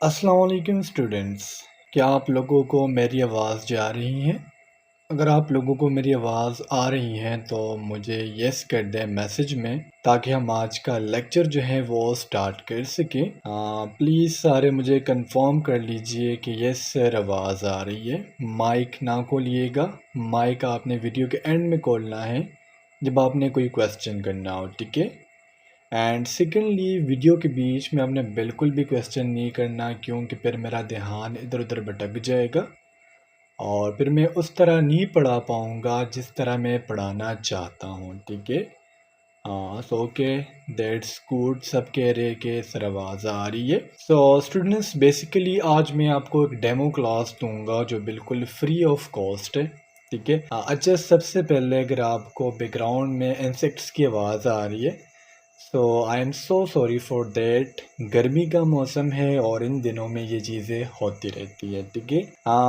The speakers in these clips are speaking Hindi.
अस्सलाम वालेकुम स्टूडेंट्स। क्या आप लोगों को मेरी आवाज़ जा रही है? अगर आप लोगों को मेरी आवाज़ आ रही है तो मुझे यस कर दें मैसेज में, ताकि हम आज का लेक्चर जो है वो स्टार्ट कर सकें। प्लीज़ सारे मुझे कंफर्म कर लीजिए कि यस सर आवाज़ आ रही है। माइक ना खोलिएगा, माइक आपने वीडियो के एंड में खोलना है जब आपने कोई क्वेश्चन करना हो, ठीक है। एंड सेकेंडली, वीडियो के बीच में आपने बिल्कुल भी क्वेश्चन नहीं करना, क्योंकि फिर मेरा ध्यान इधर उधर भटक जाएगा और फिर मैं उस तरह नहीं पढ़ा पाऊँगा जिस तरह मैं पढ़ाना चाहता हूँ, ठीक है। हाँ, सो ओके, दैट्स गुड। सब कह रहे कि सर आवाज़ आ रही है। सो स्टूडेंट्स, बेसिकली आज मैं आपको एक डेमो क्लास दूंगा जो बिल्कुल फ्री ऑफ कॉस्ट है, ठीक है। अच्छा, सबसे पहले अगर आपको बैकग्राउंड में इंसेक्ट्स की आवाज़ आ रही है, so I am so sorry for that. गर्मी का मौसम है और इन दिनों में ये चीज़ें होती रहती है, ठीक है।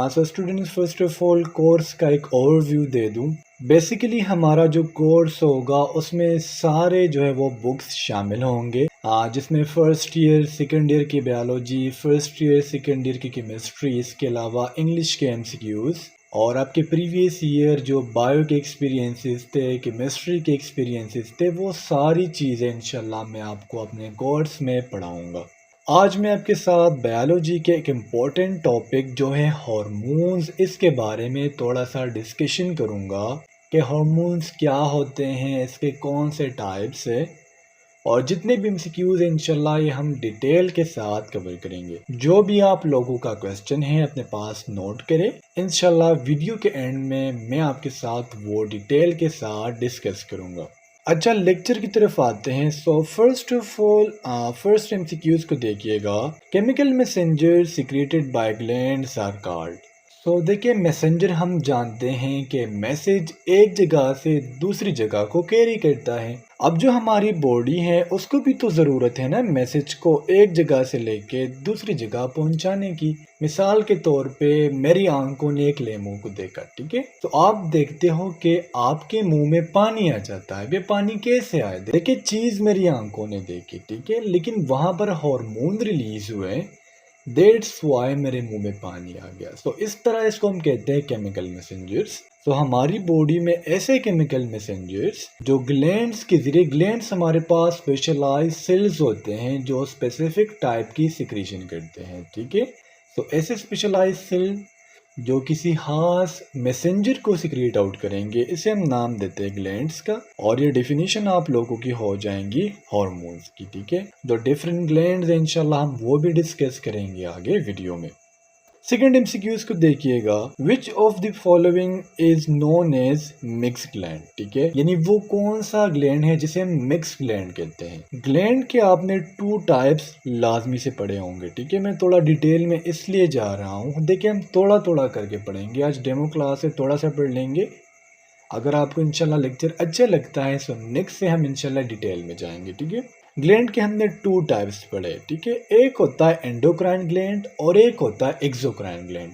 So students, first of all course का एक ओवरव्यू दे दूं। बेसिकली हमारा जो कोर्स होगा उसमें सारे जो है वो बुक्स शामिल होंगे, जिसमें फर्स्ट ईयर सेकेंड ईयर की biology, first year second year की केमिस्ट्री, इसके अलावा इंग्लिश के एमसीक्यूज़ और आपके प्रीवियस ईयर जो बायो के एक्सपीरियंसेस थे, केमिस्ट्री के एक्सपीरियंसेस थे, वो सारी चीज़ें इंशाल्लाह मैं आपको अपने कोर्स में पढ़ाऊँगा। आज मैं आपके साथ बायोलॉजी के एक इम्पॉर्टेंट टॉपिक जो है हार्मोन्स, इसके बारे में थोड़ा सा डिस्कशन करूँगा कि हार्मोन्स क्या होते हैं, इसके कौन से टाइप्स है, और जितने भी एमसीक्यूज़ हैं इंशाल्लाह ये हम डिटेल के साथ कवर करेंगे। जो भी आप लोगों का क्वेश्चन है अपने पास नोट करें, इंशाल्लाह वीडियो के एंड में मैं आपके साथ वो डिटेल के साथ डिस्कस करूँगा। अच्छा, लेक्चर की तरफ आते हैं। So first of all, first MCQs को देखिएगा। Chemical messenger secreted by glands are called. So देखिए, मैसेंजर हम जानते हैं कि मैसेज एक जगह से दूसरी जगह को कैरी करता है। अब जो हमारी बॉडी है उसको भी तो ज़रूरत है ना मैसेज को एक जगह से लेके दूसरी जगह पहुंचाने की। मिसाल के तौर पे मेरी आंखों ने एक लेमू को देखा, ठीक है, तो आप देखते हो कि आपके मुंह में पानी आ जाता है। ये पानी कैसे आया? देखिए, चीज़ मेरी आंखों ने देखी, ठीक है, लेकिन वहां पर हार्मोन रिलीज हुए, दैट्स वाई मेरे मुंह में पानी आ गया। सो इस तरह इसको हम कहते हैं केमिकल मैसेंजर्स। तो हमारी बॉडी में ऐसे केमिकल मैसेंजर्स जो ग्लैंड्स के जरिए, ग्लैंड्स हमारे पास स्पेशलाइज सेल्स होते हैं जो स्पेसिफिक टाइप की सिक्रीशन करते हैं, ठीक है। तो ऐसे स्पेशलाइज सेल जो किसी खास मैसेंजर को सिक्रेट आउट करेंगे, इसे हम नाम देते हैं ग्लैंड्स का। और ये डेफिनेशन आप लोगों की हो जाएंगी हार्मोन्स की, ठीक है। जो डिफरेंट ग्लैंड्स हैं इंशाल्लाह हम वो भी डिस्कस करेंगे आगे वीडियो में। सेकेंड एमसीक्यूज को देखिएगा। Which of the following is known as mix gland, ठीक है, यानी वो कौन सा ग्लैंड है जिसे हम मिक्स ग्लैंड कहते हैं। ग्लैंड के आपने टू टाइप्स लाजमी से पढ़े होंगे, ठीक है। मैं थोड़ा डिटेल में इसलिए जा रहा हूँ, देखिए हम थोड़ा थोड़ा करके पढ़ेंगे। आज डेमो क्लास है, थोड़ा सा पढ़ लेंगे। अगर आपको इंशाल्लाह लेक्चर अच्छा लगता है तो नेक्स्ट से हम इंशाल्लाह डिटेल में जाएंगे, ठीक है। ग्लैंड के हमने टू टाइप्स पढ़े, ठीक है। एक होता है एंडोक्राइन ग्लैंड और एक होता है एक्सोक्राइन ग्लैंड।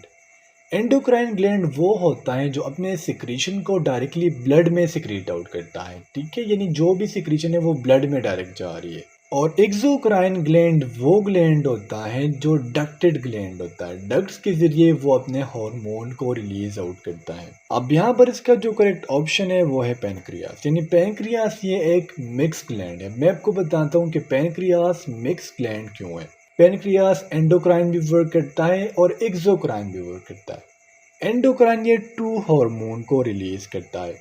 एंडोक्राइन ग्लैंड वो होता है जो अपने सिक्रीशन को डायरेक्टली ब्लड में सिक्रीट आउट करता है, ठीक है, यानी जो भी सिक्रीशन है वो ब्लड में डायरेक्ट जा रही है। और एक्सोक्राइन ग्लैंड वो ग्लैंड होता है जो डक्टेड ग्लैंड होता है, डक्ट्स के जरिए वो अपने हार्मोन को रिलीज आउट करता है। अब यहाँ पर इसका जो करेक्ट ऑप्शन है वो है पैनक्रियास, यानी पैनक्रियास ये एक मिक्स ग्लैंड है। मैं आपको बताता हूँ कि पैनक्रियास मिक्स ग्लैंड क्यों है। पैनक्रियास एंडोक्राइन भी वर्क करता है और एक्सोक्राइन भी वर्क करता है। एंडोक्राइन ये टू हार्मोन को रिलीज करता है,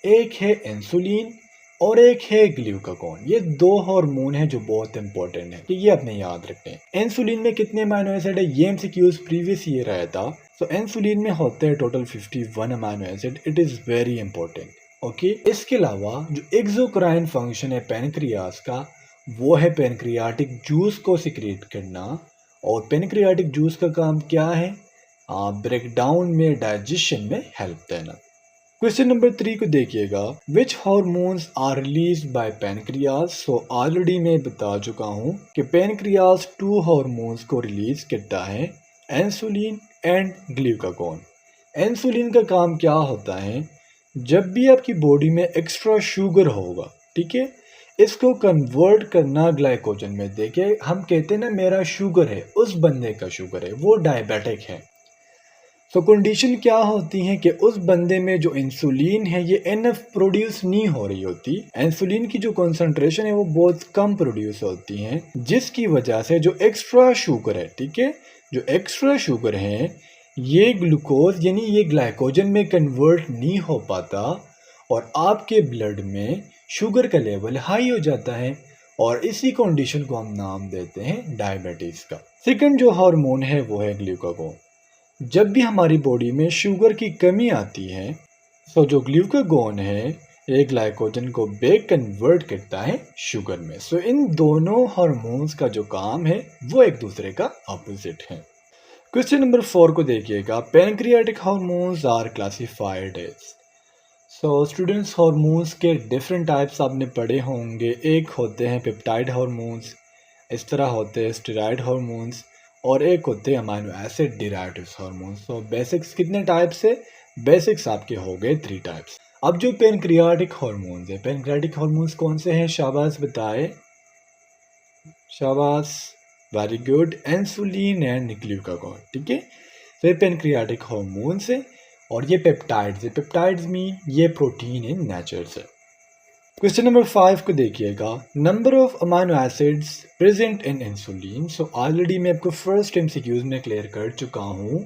एक है इंसुलिन और एक है ग्लूकागॉन। ये दो हार्मोन है जो बहुत इंपॉर्टेंट है, कि ये अपने याद रखते हैं। इंसुलिन में कितने अमीनो एसिड है, ये एमसीक्यूज प्रीवियस ईयर आया था। तो इंसुलिन में होते हैं total 51 amino acid. It is very important, okay. इसके अलावा जो एक्सोक्राइन फंक्शन है पैनक्रियास का, वो है पैनक्रियाटिक जूस को सिक्रेट करना। और पैनक्रियाटिक जूस का काम क्या है? ब्रेकडाउन में, डाइजेशन में हेल्प देना। क्वेश्चन नंबर 3 को देखिएगा। Which hormones are release by pancreas. So already मैं बता चुका हूँ कि पैनक्रियास टू हार्मोन्स को रिलीज करता है, इंसुलिन एंड ग्लूकागॉन। इंसुलिन का काम क्या होता है? जब भी आपकी बॉडी में एक्स्ट्रा शुगर होगा, ठीक है, इसको कन्वर्ट करना ग्लाइकोजन में। देखिए हम कहते हैं ना मेरा शुगर है, उस बंदे का शुगर है, वो डायबिटिक है। तो कंडीशन क्या होती है कि उस बंदे में जो इंसुलिन है ये एनफ प्रोड्यूस नहीं हो रही होती, इंसुलिन की जो कंसंट्रेशन है वो बहुत कम प्रोड्यूस होती है, जिसकी वजह से जो एक्स्ट्रा शुगर है, ठीक है, जो एक्स्ट्रा शुगर है ये ग्लूकोज यानी ये ग्लाइकोजन में कन्वर्ट नहीं हो पाता और आपके ब्लड में शुगर का लेवल हाई हो जाता है और इसी कंडीशन को हम नाम देते हैं डायबिटीज का। सेकंड जो हार्मोन है वो है ग्लूकागोन। जब भी हमारी बॉडी में शुगर की कमी आती है तो जो ग्लूकागोन है ये ग्लाइकोजन को बैक कन्वर्ट करता है शुगर में। सो इन दोनों हार्मोन्स का जो काम है वो एक दूसरे का ऑपोजिट है। क्वेश्चन नंबर 4 को देखिएगा, pancreatic hormones are classified as. So students hormones के डिफरेंट टाइप्स आपने पढ़े होंगे। एक होते हैं पेप्टाइड हार्मोन्स, इस तरह होते हैं स्टेरॉइड हार्मोन्स और एक होते हैं अमाइनो एसिड डिराइव्ड हार्मोन्स। तो बेसिक्स कितने टाइप्स है? बेसिक्स आपके हो गए 3 टाइप्स। अब जो पैनक्रियाटिक हार्मोन्स है, पैनक्रियाटिक हार्मोन्स कौन से हैं? शाबाश बताए, शाबाश, very good, insulin and glucagon, ठीक है। तो ये पैनक्रियाटिक हार्मोन्स है और ये पेप्टाइड्स है। पेप्टाइड्स मीन ये प्रोटीन इन नेचर से। क्वेश्चन नंबर 5 को देखिएगा, number of amino acids present in insulin. So already मैं आपको फर्स्ट एमसीक्यूज में क्लियर कर चुका हूँ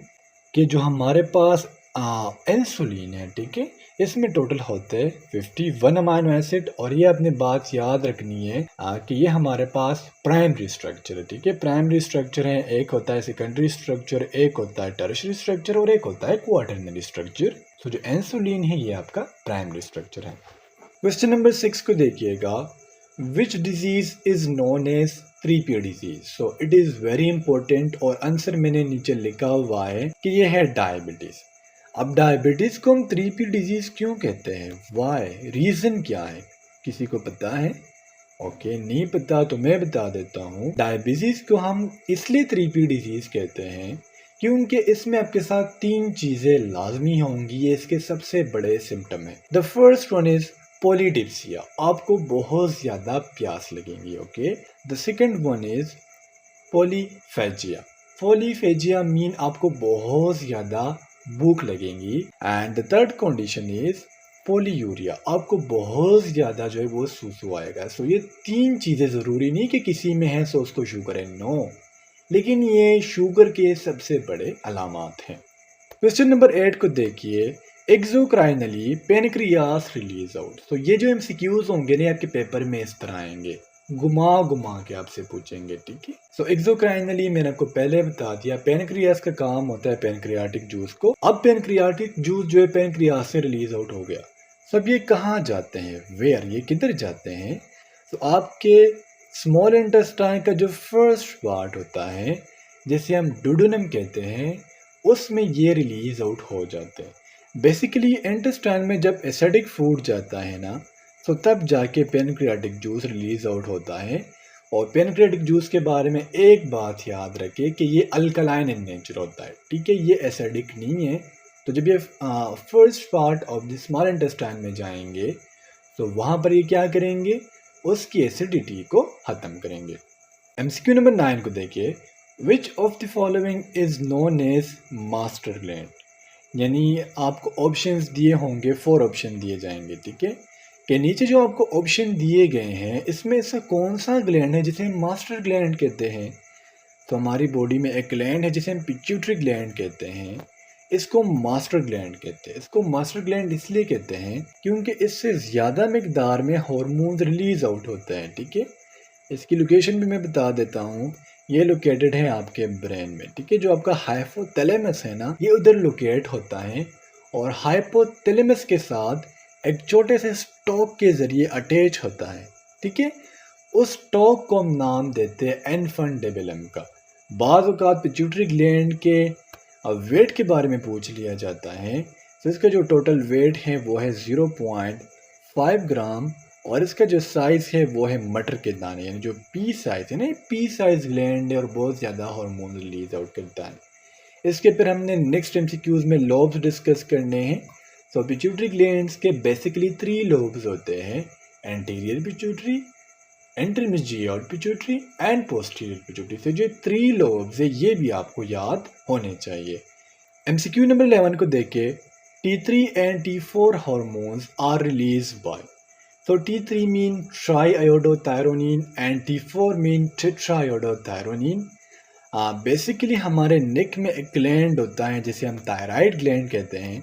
कि जो हमारे पास इंसुलिन है, ठीक है, इसमें टोटल होते हैं 51 अमाइनो एसिड और ये अपने बात याद रखनी है कि ये हमारे पास प्राइमरी स्ट्रक्चर है, ठीक है। प्राइमरी स्ट्रक्चर है, एक होता है सेकेंडरी स्ट्रक्चर, एक होता है टर्शियरी स्ट्रक्चर और एक होता है क्वाटरनरी स्ट्रक्चर। तो जो इंसुलिन है ये आपका प्राइमरी स्ट्रक्चर है। क्वेश्चन नंबर 6 को देखिएगा, which disease is known as 3P disease. So it is very important और आंसर मैंने नीचे लिखा हुआ है कि ये है डायबिटीज। अब डायबिटीज को हम 3P डिजीज क्यों कहते हैं? वाई, रीजन क्या है? किसी को पता है? ओके, नहीं पता तो मैं बता देता हूँ। डायबिटीज को हम इसलिए 3P डिजीज कहते हैं क्योंकि इसमें आपके साथ 3 चीजें लाजमी होंगी। ये इसके सबसे बड़े सिम्टम है। The first one is polydipsia, आपको बहुत ज़्यादा प्यास लगेंगी। Okay, the second one is polyphagia. Polyphagia mean आपको बहुत ज़्यादा भूख लगेंगी। And the third condition is polyuria, आपको बहुत ज़्यादा जो है वो सूसू आएगा। सो ये 3 चीज़ें ज़रूरी नहीं कि किसी में है सो उसको शुगर है, नो, लेकिन ये शुगर के सबसे बड़े अलामात हैं। क्वेश्चन नंबर 8 को देखिए, एक्सोक्राइनली पेनक्रियास रिलीज आउट। तो ये जो एमसीक्यूज होंगे ना आपके पेपर में इस तरह आएंगे, घुमा घुमा के आपसे पूछेंगे, ठीक है। सो एक्सोक्राइनली मैंने आपको पहले बता दिया, पेनक्रियास का काम होता है पेनक्रियाटिक जूस को। अब पेनक्रियाटिक जूस जो है पेनक्रियास से रिलीज आउट हो गया, सब ये कहाँ जाते हैं? वेयर, ये किधर जाते हैं? तो आपके स्मॉल इंटेस्टाइन का जो फर्स्ट पार्ट होता है जिसे हम डुडेनम कहते हैं, उसमें ये रिलीज आउट हो जाते हैं। बेसिकली इंटेस्टाइन में जब एसिडिक फूड जाता है ना, तो तब जाके पेनक्रियाटिक जूस रिलीज आउट होता है। और पेनक्रियाटिक जूस के बारे में एक बात याद रखिए कि ये अल्कलाइन इन नेचर होता है, ठीक है, ये एसिडिक नहीं है। तो जब ये first part of the small intestine में जाएंगे तो वहाँ पर ये क्या करेंगे? उसकी एसिडिटी को ख़त्म करेंगे। एमसीक्यू नंबर 9 को देखिए, which of the following is known as master gland. यानी आपको ऑप्शंस दिए होंगे, 4 ऑप्शन दिए जाएंगे, ठीक है, कि नीचे जो आपको ऑप्शन दिए गए हैं इसमें ऐसा कौन सा ग्लैंड है जिसे हम मास्टर ग्लैंड कहते हैं? तो हमारी बॉडी में एक ग्लैंड है जिसे हम पिट्यूटरी ग्लैंड कहते हैं, इसको मास्टर ग्लैंड कहते हैं। इसको मास्टर ग्लैंड इसलिए कहते हैं क्योंकि इससे ज़्यादा मिकदार में हार्मोन रिलीज आउट होता है, ठीक है। इसकी लोकेशन भी मैं बता देता हूँ, ये लोकेटेड है आपके ब्रेन में, ठीक है। जो आपका हाइपोथैलेमस है ना, ये उधर लोकेट होता है और हाइपोथैलेमस के साथ एक छोटे से स्टॉक के ज़रिए अटैच होता है, ठीक है। उस स्टॉक को हम नाम देते हैं इन्फंटेबलम का। बाज़ औक़ात पिट्यूटरी ग्लैंड के वेट के बारे में पूछ लिया जाता है, तो इसका जो टोटल वेट है वो है 0.5 ग्राम और इसका जो साइज़ है वो है मटर के दाने, यानी जो पी साइज़ है ना, पी साइज़ ग्लैंड है और बहुत ज़्यादा हार्मोन रिलीज आउट करता है। इसके फिर हमने नेक्स्ट एमसीक्यूज़ में लोब्स डिस्कस करने हैं। तो पिट्यूटरी ग्लैंड्स के बेसिकली 3 लोब्स होते हैं, anterior pituitary, intermediate pituitary and posterior pituitary. से जो 3 लोब्स है ये भी आपको याद होने चाहिए। MCQ नंबर 11 को देखिए, T3 and T4 hormones are released by, so T3 mean triiodothyronine and T4 mean tetraiodothyronine। Basically हमारे नेक में एक ग्लैंड होता है जिसे हम थायराइड ग्लैंड कहते हैं।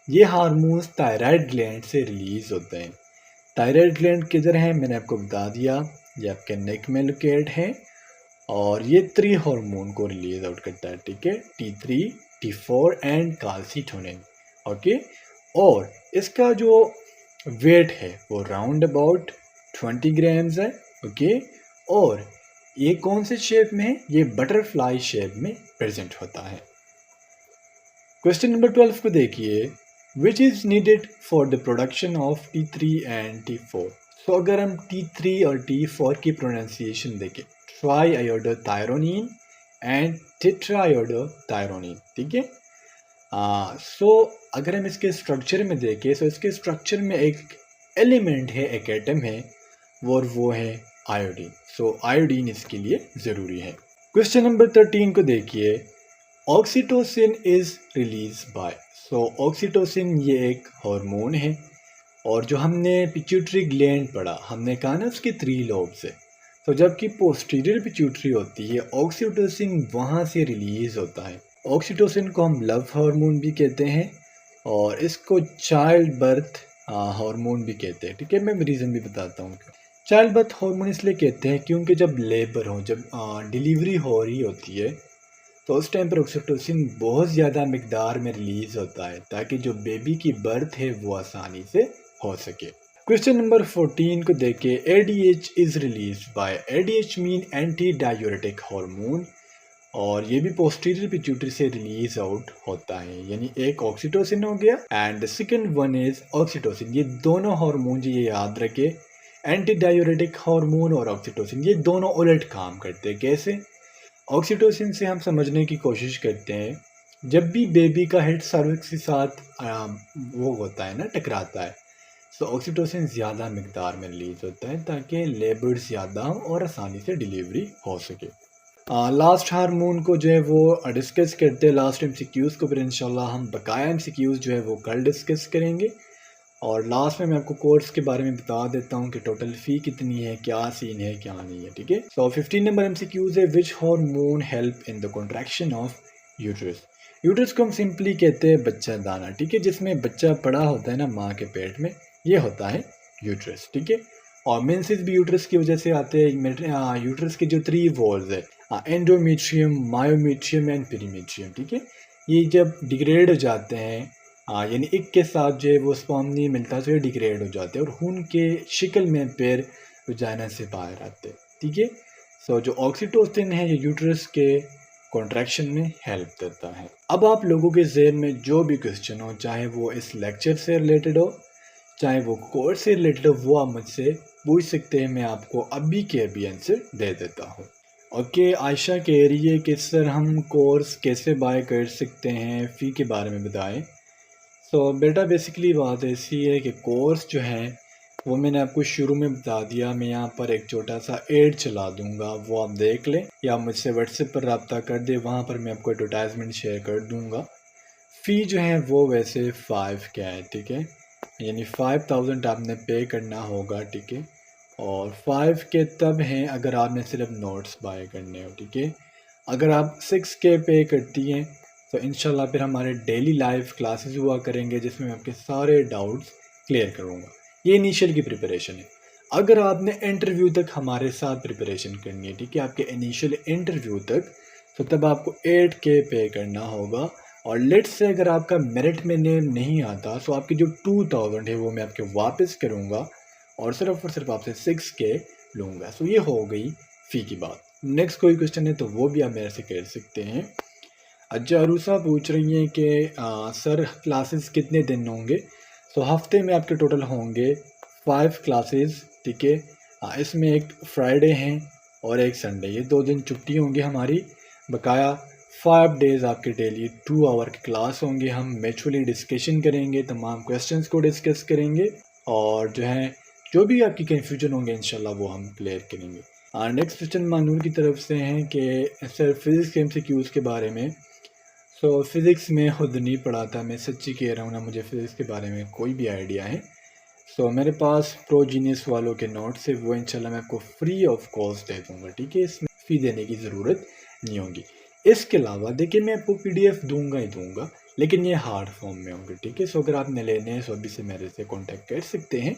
ये हार्मोन्स थायराइड ग्लैंड से रिलीज होते हैं। थायराइड ग्लैंड किधर है मैंने आपको बता दिया, ये आपके नेक में लोकेट है और ये 3 हार्मोन को रिलीज आउट करता है, ठीक है, T3, T4 and calcitonin, okay. और इसका जो वेट है वो राउंड अबाउट 20 ग्राम्स है, ओके। और ये कौन से शेप में है, ये बटरफ्लाई शेप में प्रेजेंट होता है। क्वेश्चन नंबर 12 को देखिए, which is needed for the production of T3 and T4। तो अगर हम T3 और T4 की प्रोनाउंसिएशन देखें, ट्राईआयोडोथायरोनिन एंड टेट्राआयोडोथायरोनिन, ठीक है। सो अगर हम इसके स्ट्रक्चर में देखें तो इसके स्ट्रक्चर में एक एलिमेंट है, एक एटम है, वो है आयोडीन। सो आयोडीन इसके लिए ज़रूरी है। क्वेश्चन नंबर 13 को देखिए, oxytocin is release by. So oxytocin ये एक हार्मोन है और जो हमने पिट्यूटरी ग्लैंड पढ़ा, हमने कहा ना उसके 3 लोब्स है। तो जबकि पोस्टीरियर पिट्यूटरी होती है, ऑक्सीटोसिन वहाँ से रिलीज होता है। ऑक्सीटोसिन को हम लव हार्मोन भी कहते हैं और इसको चाइल्ड बर्थ हार्मोन भी कहते हैं, ठीक है। मैं रीज़न भी बताता हूँ। चाइल्ड बर्थ हार्मोन इसलिए कहते हैं क्योंकि जब लेबर हो, जब डिलीवरी हो रही होती है तो उस टाइम पर ऑक्सीटोसिन बहुत ज़्यादा मिकदार में रिलीज़ होता है ताकि जो बेबी की बर्थ है वो आसानी से हो सके। क्वेश्चन नंबर 14 को देखिए, ADH is release by. ADH mean anti diuretic hormone और ये भी पोस्टीरियर पिट्यूटरी से रिलीज आउट होता है। यानी एक ऑक्सीटोसिन हो गया and the second one is oxytocin. ये दोनों हार्मोन ये याद रखे, एंटी डायूरेटिक हार्मोन और ऑक्सीटोसिन ये दोनों उलट काम करते हैं। कैसे? ऑक्सीटोसिन से हम समझने की कोशिश करते हैं, जब भी बेबी का हेड सर्विक्स के साथ वो होता है ना, टकराता है, तो ऑक्सीटोसिन ज़्यादा मिकदार में रिलीज होता है ताकि लेबर ज़्यादा हो और आसानी से डिलीवरी हो सके। लास्ट हार्मोन को जो है वो डिस्कस करते हैं लास्ट MCQs को, फिर इंशाल्लाह हम बकाया MCQs जो है वो कल डिस्कस करेंगे। और लास्ट में मैं आपको कोर्स के बारे में बता देता हूँ कि टोटल फ़ी कितनी है, क्या सीन है, क्या नहीं है, ठीक है। सो 15 नंबर MCQs है, which hormone help in the contraction of uterus. Uterus को हम सिंपली कहते हैं बच्चा दाना, ठीक है, जिसमें बच्चा पड़ा होता है ना माँ के पेट में, ये होता है यूट्रस, ठीक है। और मेंसेस भी यूट्रस की वजह से आते हैं। यूट्रस के जो 3 वॉल्स है, एंडोमेट्रियम, मायोमेट्रियम एंड पेरीमेट्रियम, ठीक है, ये जब डिग्रेड हो जाते हैं, यानी एक के साथ जो है वो स्पर्म नहीं मिलता तो ये डिग्रेड हो जाते हैं और खून के शिकल में पैर वजाइना से बाहर आते हैं, ठीक है। सो जो ऑक्सीटोसिन है ये यूट्रस के कॉन्ट्रैक्शन में हेल्प देता है। अब आप लोगों के ज़हन में जो भी क्वेश्चन हो, चाहे वो इस लेक्चर से रिलेटेड हो, चाहे वो कोर्स से रिलेटेड हो, वो आप मुझसे पूछ सकते हैं, मैं आपको अभी के अभी आंसर दे देता हूँ। ओके, आयशा कह रही है कि सर हम कोर्स कैसे बाय कर सकते हैं, फ़ी के बारे में बताएं। सो बेटा बेसिकली बात ऐसी है कि कोर्स जो है वो मैंने आपको शुरू में बता दिया। मैं यहाँ पर एक छोटा सा एड चला दूँगा, वो आप देख लें या मुझसे व्हाट्सएप पर रब्ता कर दे, वहाँ पर मैं आपको एडवर्टाइजमेंट शेयर कर दूँगा। फ़ी जो है वो वैसे 5K है, ठीक है, यानी 5000 आपने पे करना होगा, ठीक है। और 5K तब हैं अगर आपने सिर्फ नोट्स बाय करने हो, ठीक है। अगर आप 6K पे करती हैं तो इंशाल्लाह फिर हमारे डेली लाइव क्लासेस हुआ करेंगे जिसमें मैं आपके सारे डाउट्स क्लियर करूँगा। ये इनिशियल की प्रिपरेशन है। अगर आपने इंटरव्यू तक हमारे साथ प्रिपरेशन करनी है, ठीक है, आपके इनिशियल इंटरव्यू तक, तो तब आपको 8K पे करना होगा। और लेट्स से अगर आपका मेरिट में नेम नहीं आता तो आपकी जो 2000 है वो मैं आपके वापस करूँगा और सिर्फ आपसे 6K लूँगा। सो ये हो गई फ़ी की बात। नेक्स्ट कोई क्वेश्चन है तो वो भी आप मेरे से कर सकते हैं। अच्छा, अरूसा पूछ रही हैं कि सर क्लासेस कितने दिन होंगे। तो हफ्ते में आपके टोटल होंगे 5 क्लासेस, ठीक है। इसमें एक फ्राइडे हैं और एक संडे, ये 2 दिन छुट्टी होंगी हमारी। बकाया 5 डेज़ आपके डेली 2 आवर की क्लास होंगे। हम म्यूचुअली डिस्कशन करेंगे, तमाम क्वेश्चंस को डिस्कस करेंगे और जो है जो भी आपकी कन्फ्यूजन होंगे इंशाल्लाह वो हम क्लियर करेंगे। नेक्स्ट क्वेश्चन मानूर की तरफ से हैं कि सर फिज़िक्स के MCQs के बारे में। फ़िज़िक्स में खुद नहीं पढ़ा था, मैं सच्ची कह रहा हूँ ना, मुझे फ़िज़िक्स के बारे में कोई भी आइडिया है। मेरे पास प्रो जीनियस वालों के नोट्स है, वो इंशाल्लाह मैं आपको फ्री ऑफ कॉस्ट दे दूँगा, ठीक है, इसमें फ़ी देने की ज़रूरत नहीं होगी। इसके अलावा देखिए मैं आपको PDF दूँगा ही दूँगा, लेकिन ये हार्ड फॉर्म में होंगे, ठीक है। अगर आपने लेने हैं अभी से मेरे से कॉन्टैक्ट कर सकते हैं।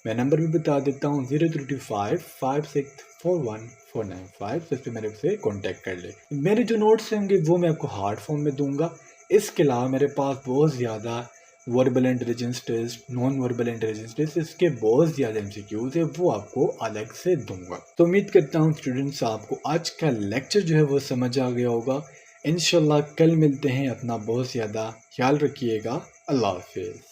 मैं नंबर भी बता देता हूँ 0325564149 इस पर मेरे से कॉन्टैक्ट कर ले। मेरे जो नोट्स होंगे वो मैं आपको हार्ड फॉर्म में दूंगा। इसके अलावा मेरे पास बहुत ज़्यादा verbal intelligence test, non verbal intelligence test, इसके बहुत ज़्यादा MCQs है, वो आपको अलग से दूंगा। तो उम्मीद करता हूँ स्टूडेंट्स आपको आज का लेक्चर जो है वो समझ आ गया होगा। इंशाल्लाह कल मिलते हैं, अपना बहुत ज़्यादा ख्याल रखिएगा। अल्लाह हाफिज़।